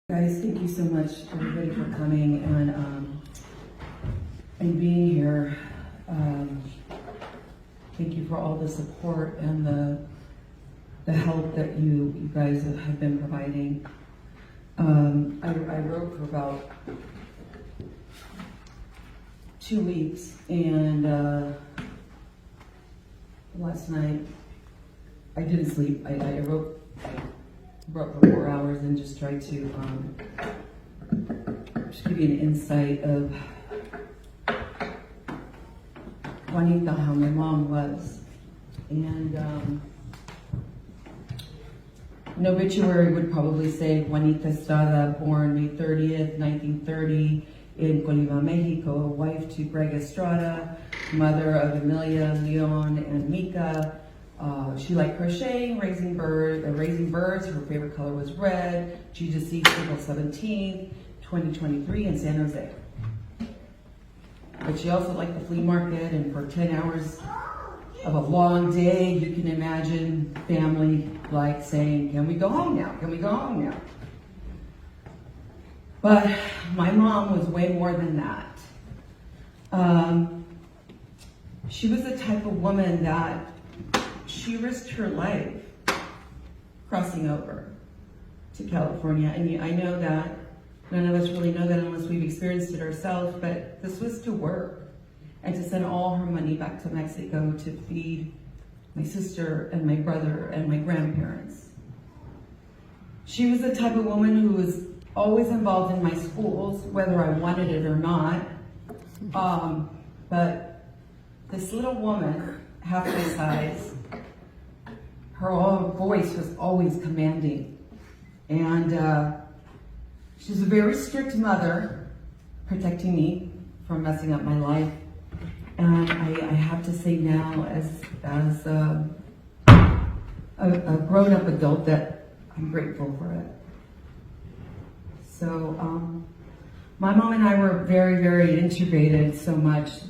Guys, thank you so much, everybody, for coming and being here. Thank you for all the support and the help that you guys have been providing. I wrote for about 2 weeks, and last night I didn't sleep. I wrote for 4 hours and just tried to just give you an insight of Juanita, how my mom was. And an obituary would probably say Juanita Estrada, born May 30th, 1930 in Colima, Mexico, wife to Greg Estrada, mother of Emilia, Leon, and Mika. She liked crocheting, raising birds. Her favorite color was red. She deceased April 17th, 2023 in San Jose. But she also liked the flea market, and for 10 hours of a long day, you can imagine family like saying, "Can we go home now? Can we go home now?" But my mom was way more than that. She was the type of woman that she risked her life crossing over to California. And I know that none of us really know that unless we've experienced it ourselves, but this was to work and to send all her money back to Mexico to feed my sister and my brother and my grandparents. She was the type of woman who was always involved in my schools, whether I wanted it or not. But this little woman, half my size, her voice was always commanding. And she's a very strict mother, protecting me from messing up my life. And I have to say now, as a grown-up adult, that I'm grateful for it. So my mom and I were very, very integrated so much,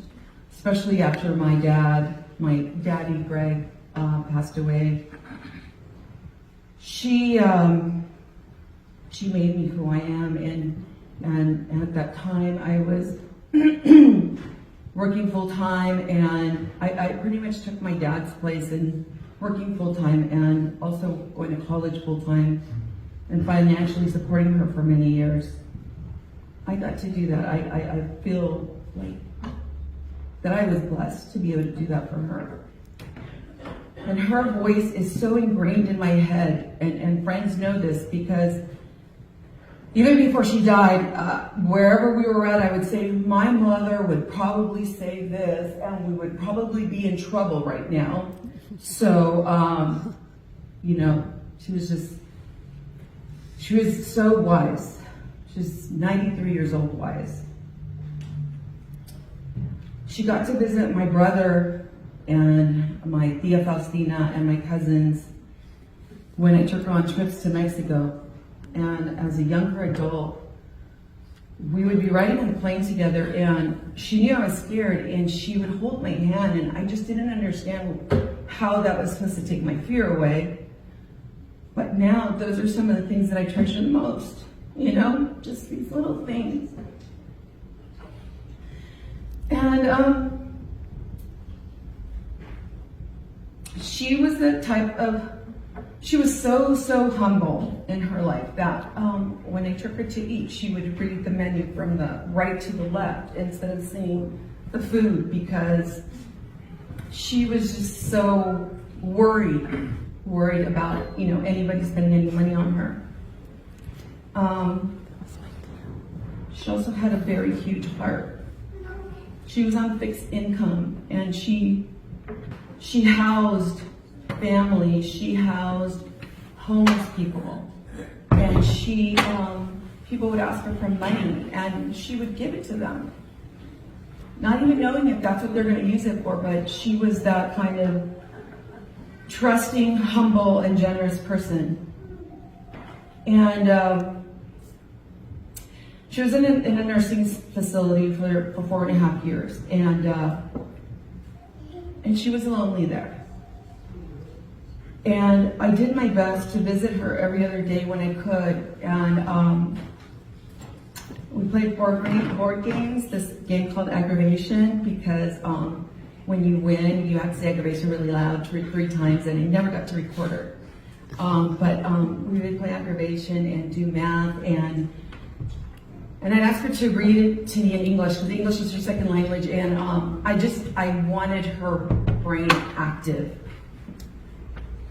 especially after my daddy, Greg, passed away. She made me who I am, and at that time I was working full time, and I pretty much took my dad's place in working full time and also going to college full time and financially supporting her for many years. I got to do that. I feel like that I was blessed to be able to do that for her. And her voice is so ingrained in my head, and friends know this, because even before she died, wherever we were at, I would say, my mother would probably say this, and we would probably be in trouble right now. So, she was so wise. She's 93 years old wise. She got to visit my brother and my tia Faustina and my cousins when I took her on trips to Mexico. And as a younger adult, we would be riding on the plane together, and she knew I was scared, and she would hold my hand, and I just didn't understand how that was supposed to take my fear away. But now, those are some of the things that I treasure the most, just these little things. And she was the type of, she was so humble in her life that when I took her to eat, she would read the menu from the right to the left instead of seeing the food, because she was just so worried about, anybody spending any money on her. She also had a very huge heart. She was on fixed income, and she housed families, she housed homeless people, and people would ask her for money, and she would give it to them, not even knowing if that's what they're going to use it for. But she was that kind of trusting, humble, and generous person. And she was in a nursing facility for 4.5 years, and she was lonely there. And I did my best to visit her every other day when I could. And played board games, this game called Aggravation, because when you win, you have to say aggravation really loud 3 times, and I never got to record her. But we would play aggravation and do math, and I'd ask her to read it to me in English, because English is her second language, and I wanted her brain active.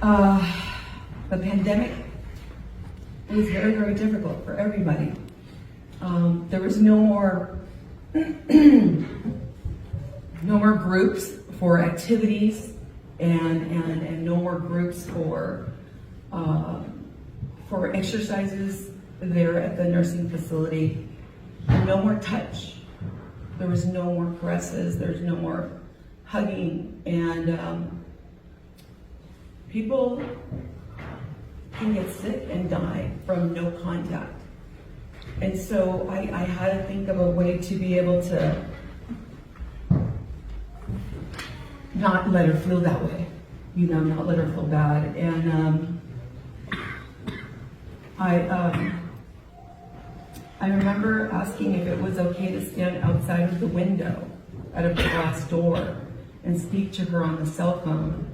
The pandemic was very, very difficult for everybody. There was no more groups for activities, and no more groups for exercises there at the nursing facility. And no more touch. There was no more caresses. There's no more hugging, and people can get sick and die from no contact. And so I had to think of a way to be able to not let her feel that way, not let her feel bad. And I remember asking if it was okay to stand outside of the window at a glass door and speak to her on the cell phone.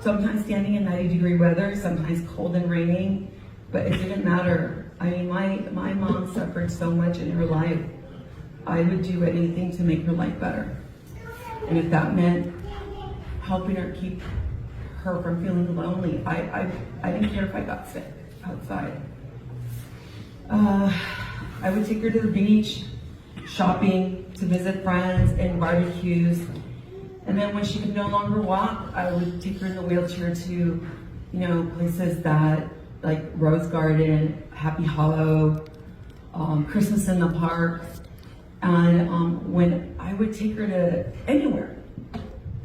Sometimes standing in 90-degree weather, sometimes cold and raining, but it didn't matter. I mean, my mom suffered so much in her life. I would do anything to make her life better. And if that meant helping her keep her from feeling lonely, I didn't care if I got sick outside. I would take her to the beach, shopping, to visit friends, and barbecues. And then when she could no longer walk, I would take her in the wheelchair to, places that, like Rose Garden, Happy Hollow, Christmas in the Park. And when I would take her to anywhere,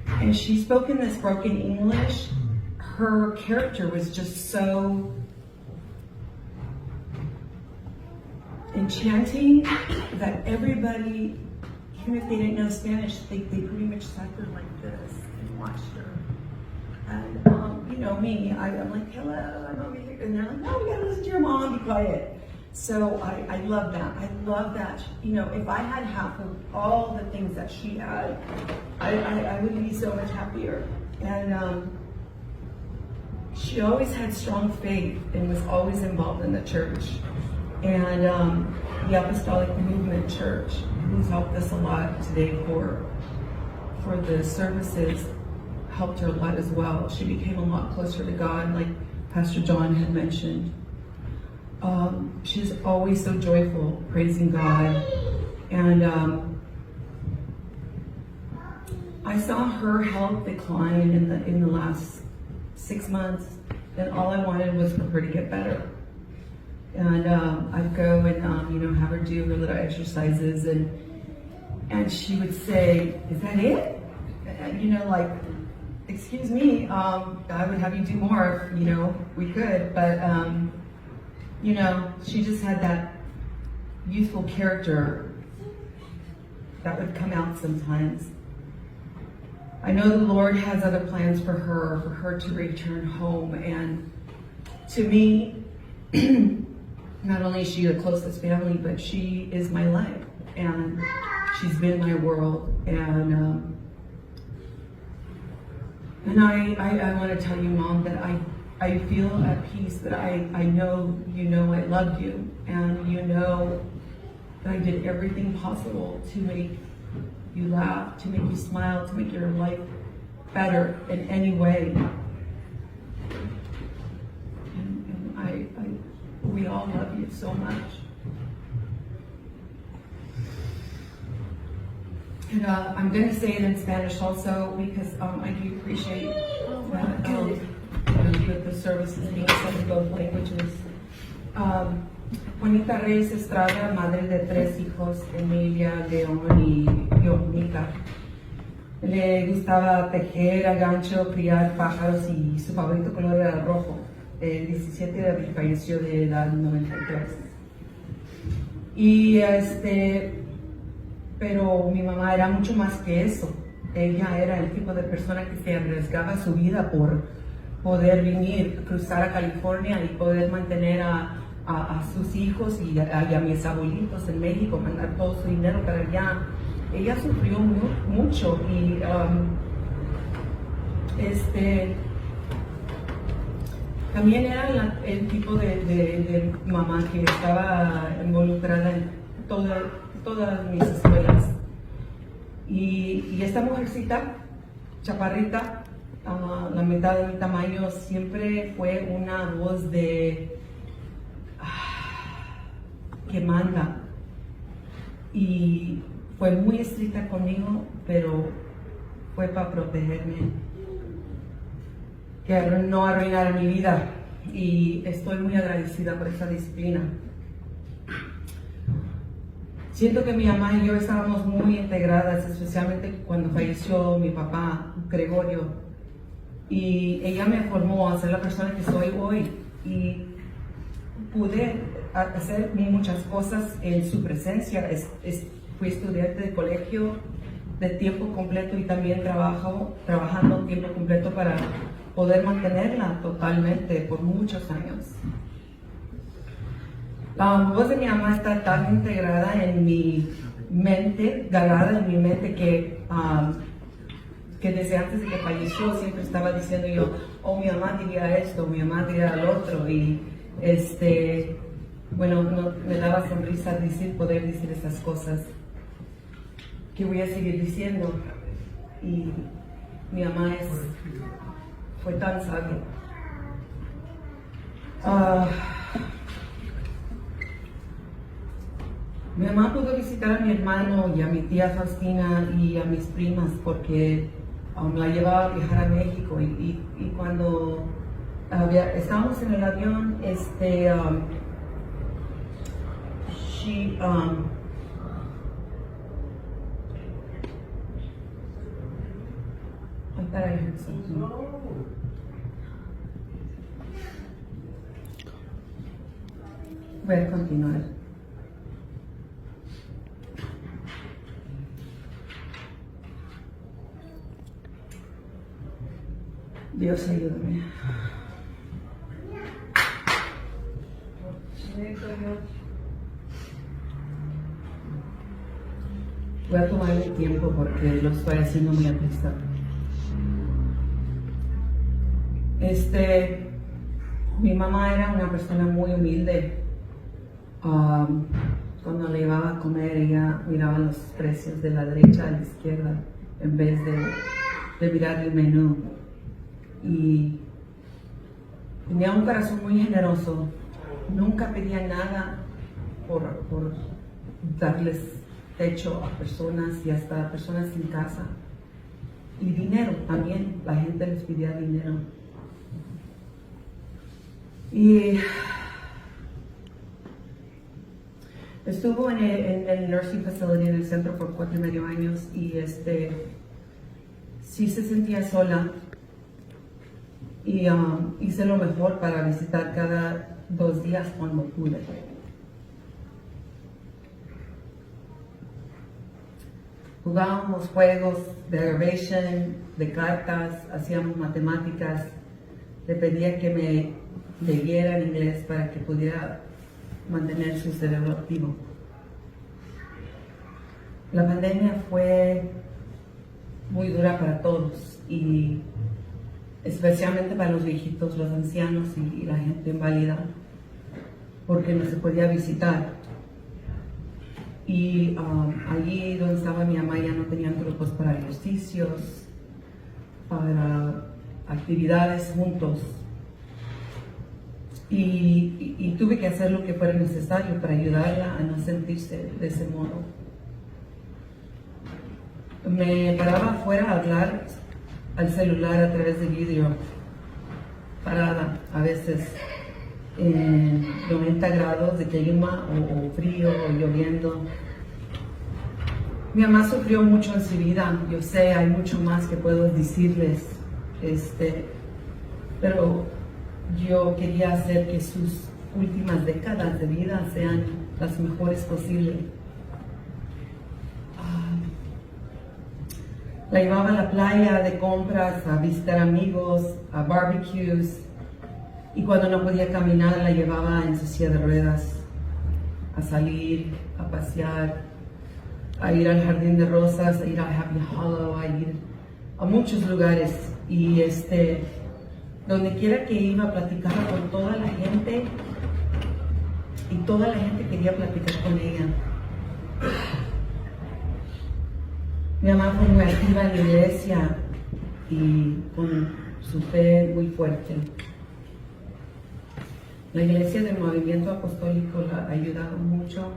and she spoke in this broken English, her character was just so enchanting that everybody, even if they didn't know Spanish, they pretty much sat there like this and watched her. And me, I'm like, hello, I'm over here. And they're like, no, we gotta listen to your mom, be quiet. So I love that. I love that. If I had half of all the things that she had, I would be so much happier. And she always had strong faith and was always involved in the church. And the Apostolic Movement Church, who's helped us a lot today for the services, helped her a lot as well. She became a lot closer to God, like Pastor John had mentioned. She's always so joyful, praising God. And I saw her health decline in the last 6 months, and all I wanted was for her to get better. And I'd go and have her do her little exercises, and she would say, "Is that it?" And, excuse me, I would have you do more if we could, but she just had that youthful character that would come out sometimes. I know the Lord has other plans for her to return home, and to me, not only is she the closest family, but she is my life, and she's been my world, and I want to tell you, Mom, that I feel at peace, that I know I loved you, and that I did everything possible to make you laugh, to make you smile, to make your life better in any way. And we all love you so much. And I'm going to say it in Spanish also, because I do appreciate that the service is being sent in both languages. Juanita Reyes Estrada, madre de 3 hijos, Emilia, León y Mónica. Le gustaba tejer a gancho, criar pájaros, y su favorito color era el rojo. El 17 de abril falleció de edad 93. Pero mi mamá era mucho más que eso. Ella era el tipo de persona que se arriesgaba su vida por poder venir, cruzar a California y poder mantener a a sus hijos y a mis abuelitos en México, mandar todo su dinero para allá. Ella sufrió mucho y también era el tipo de mamá que estaba involucrada en todas mis escuelas. Y esta mujercita, chaparrita, la mitad de mi tamaño, siempre fue una voz que manda. Y fue muy estricta conmigo, pero fue para protegerme, que no arruinara mi vida. Y estoy muy agradecida por esa disciplina. Siento que mi mamá y yo estábamos muy integradas, especialmente cuando falleció mi papá, Gregorio. Y ella me formó a ser la persona que soy hoy. Y pude hacer muchas cosas en su presencia. Fui estudiante de colegio de tiempo completo y también trabajando tiempo completo para poder mantenerla totalmente por muchos años. La voz de mi mamá está tan integrada en mi mente, grabada en mi mente, que desde antes de que falleció siempre estaba diciendo yo, oh, mi mamá diría esto, mi mamá diría lo otro, y bueno, me daba sonrisa poder decir esas cosas que voy a seguir diciendo. Y mi mamá fue tan sabia. Mi mamá pudo visitar a mi hermano y a mi tía Faustina y a mis primas porque la llevaba a viajar a México, y cuando estábamos en el avión, I thought I heard something. Voy a continuar. Dios ayúdame. Voy a tomar mi tiempo porque lo estoy haciendo muy aprisa. Mi mamá era una persona muy humilde. Cuando le llevaba a comer, ella miraba los precios de la derecha a la izquierda en vez de mirar el menú. Y tenía un corazón muy generoso. Nunca pedía nada por darles techo a personas y hasta personas sin casa. Y dinero también, la gente les pedía dinero. Y estuvo en el nursing facility, en el centro, por 4.5 años, y sí se sentía sola. Y hice lo mejor para visitar cada 2 días cuando pude. Jugábamos juegos de aggravation, de cartas, hacíamos matemáticas. Le pedía que me leyera en inglés para que pudiera mantener su cerebro activo. La pandemia fue muy dura para todos, y especialmente para los viejitos, los ancianos y la gente inválida, porque no se podía visitar. Y allí donde estaba mi mamá ya no tenían grupos para ejercicios, para actividades juntos. Y tuve que hacer lo que fuera necesario para ayudarla a no sentirse de ese modo. Me paraba afuera a hablar al celular a través de vídeo, parada, a veces en 90 grados de clima o frío o lloviendo. Mi mamá sufrió mucho en su vida, yo sé, hay mucho más que puedo decirles, pero yo quería hacer que sus últimas décadas de vida sean las mejores posibles. La llevaba a la playa de compras, a visitar amigos, a barbecues. Y cuando no podía caminar, la llevaba en su silla de ruedas a salir, a pasear, a ir al Jardín de Rosas, a ir a Happy Hollow, a ir a muchos lugares. Y donde quiera que iba, platicaba con toda la gente y toda la gente quería platicar con ella. Mi mamá fue muy activa en la iglesia y con su fe muy fuerte. La iglesia del movimiento apostólico la ha ayudado mucho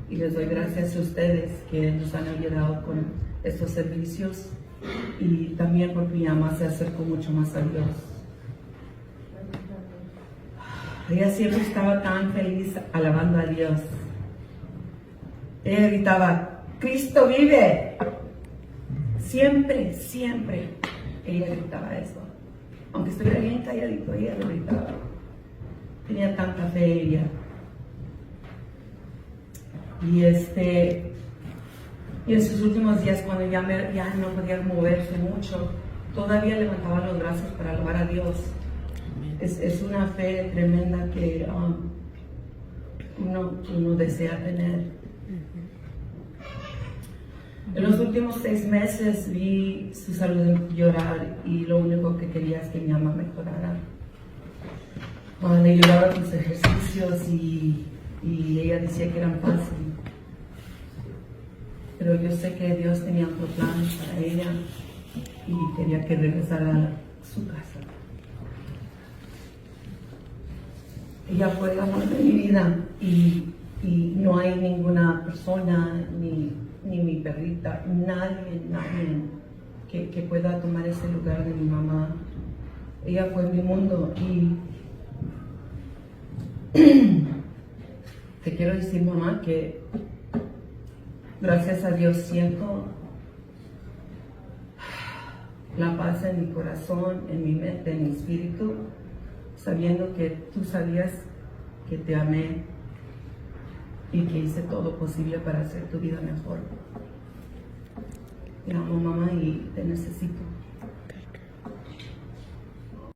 y les doy gracias a ustedes que nos han ayudado con estos servicios y también porque mi mamá se acercó mucho más a Dios. Ella siempre estaba tan feliz alabando a Dios. Ella gritaba, ¡Cristo vive! Siempre, siempre ella gritaba eso. Aunque estuviera bien calladito, ella lo gritaba. Tenía tanta fe ella. Y en sus últimos días, cuando ya no podía moverse mucho, todavía levantaba los brazos para alabar a Dios. Es una fe tremenda que uno desea tener. En los últimos 6 meses vi su salud empeorar y lo único que quería es que mi mamá mejorara. Le ayudaba con sus ejercicios y ella decía que eran fáciles. Pero yo sé que Dios tenía otro plan para ella y quería que regresara a su casa. Ella fue el amor de mi vida y no hay ninguna persona, ni mi perrita, nadie que pueda tomar ese lugar de mi mamá. Ella fue mi mundo y te quiero decir, mamá, que gracias a Dios siento la paz en mi corazón, en mi mente, en mi espíritu, sabiendo que tú sabías que te amé y que hice todo posible para hacer tu vida mejor. Te amo, mamá, y te necesito.